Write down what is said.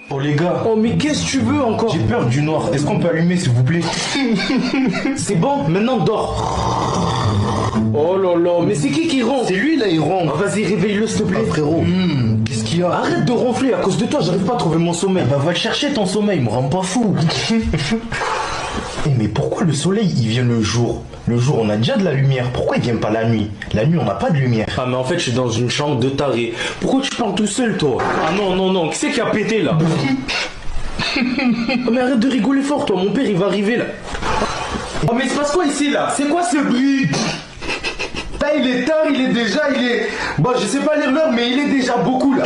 Oh les gars, Oh mais qu'est-ce que tu veux encore? j'ai peur du noir. Est-ce qu'on peut allumer s'il vous plaît? C'est bon, maintenant dors. Oh là là, mais c'est qui ronfle? C'est lui là, il Ah, ronfle. vas-y, réveille-le s'il te plaît. Frérot, qu'est-ce qu'il y a? Arrête de ronfler, à cause de toi, j'arrive pas à trouver mon sommeil. Bah va le chercher ton sommeil, me rends pas fou. Eh, mais pourquoi le soleil il vient le jour? Le jour on a déjà de la lumière, pourquoi il vient pas la nuit? La nuit on n'a pas de lumière. Ah mais en fait je suis dans une chambre de taré. Pourquoi tu parles tout seul toi? Ah non non non, qui c'est qui a pété là? Oh, mais arrête de rigoler fort toi, mon père il va arriver là. Oh mais il se passe quoi ici là? C'est quoi ce bruit? Là il est tard, il est... Bon je sais pas lire l'heure mais il est déjà beaucoup là.